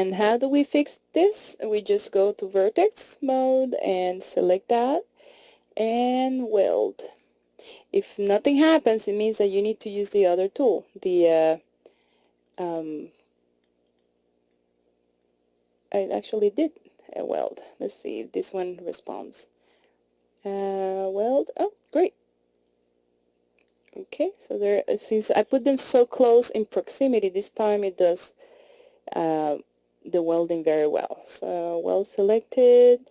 And how do we fix this? We just go to vertex mode and select that and weld. If nothing happens, it means that you need to use the other tool, the I actually did a weld. Let's see if this one responds. Weld. Oh, great. Okay, so there, since I put them so close in proximity, this time it does the welding very well. So weld selected.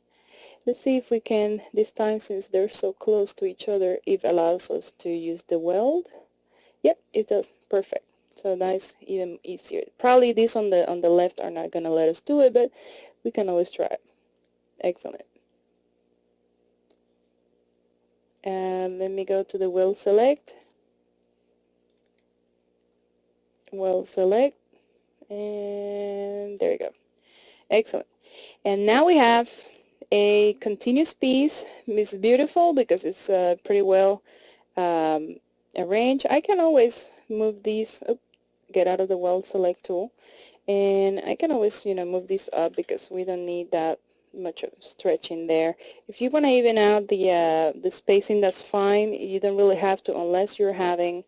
Let's see if we can, this time since they're so close to each other, it allows us to use the weld. Yep, it does. Perfect. So that's even easier. Probably these on the left are not going to let us do it, but we can always try it. Excellent. And let me go to the weld select. Weld select. And there you go. Excellent. And now we have a continuous piece. It's beautiful because it's pretty well arranged. I can always move these, get out of the weld select tool, and I can always, move these up because we don't need that much of stretching there. If you want to even out the spacing, that's fine. You don't really have to unless you're having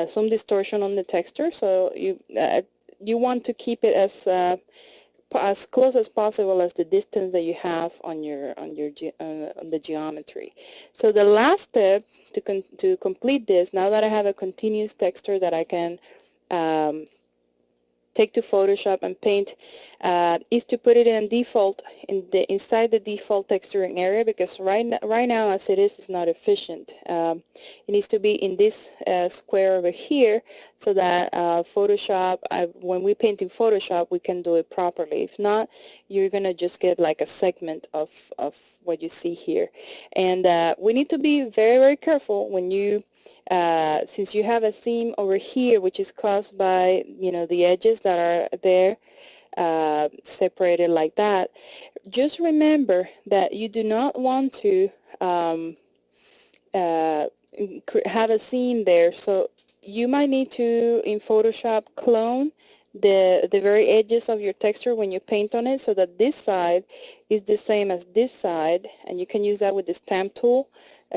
some distortion on the texture. So you want to keep it as close as possible as the distance that you have on your on the geometry. So the last step to complete this, now that I have a continuous texture that I can take to Photoshop and paint, is to put it in default inside the default texturing area, because right now as it is, it's not efficient. It needs to be in this square over here, so that Photoshop, when we paint in Photoshop, we can do it properly. If not, you're gonna just get like a segment of what you see here. And we need to be very, very careful when you since you have a seam over here, which is caused by, the edges that are there separated like that. Just remember that you do not want to have a seam there. So you might need to, in Photoshop, clone the very edges of your texture when you paint on it, so that this side is the same as this side, and you can use that with the stamp tool.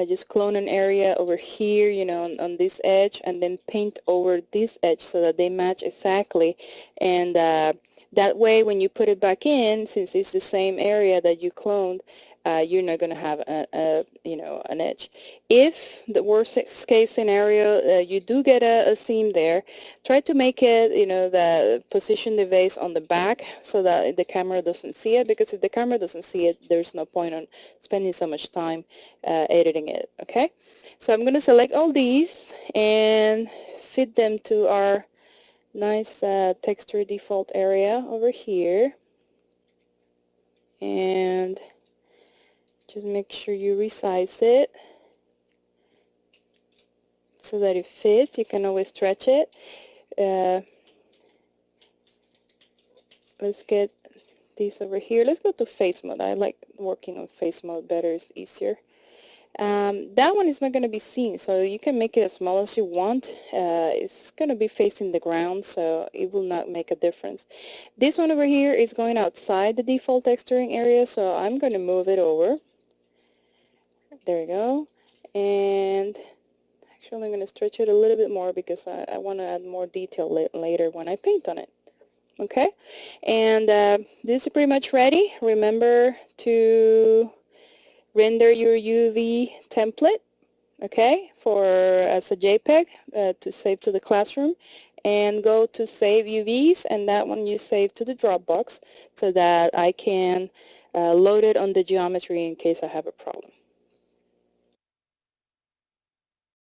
Just clone an area over here, on this edge, and then paint over this edge so that they match exactly. And that way, when you put it back in, since it's the same area that you cloned, you're not going to have an edge. If the worst case scenario, you do get a seam there, try to make it, position the vase on the back so that the camera doesn't see it, because if the camera doesn't see it, there's no point on spending so much time editing it, okay? So I'm going to select all these and fit them to our nice texture default area over here. And just make sure you resize it so that it fits. You can always stretch it. Let's get these over here. Let's go to face mode. I like working on face mode better. It's easier. That one is not going to be seen, so you can make it as small as you want. It's going to be facing the ground, so it will not make a difference. This one over here is going outside the default texturing area, so I'm going to move it over. There we go. And actually I'm going to stretch it a little bit more because I want to add more detail later when I paint on it. Okay, and this is pretty much ready. Remember to render your UV template, okay, as a JPEG to save to the classroom, and go to Save UVs, and that one you save to the Dropbox so that I can load it on the geometry in case I have a problem.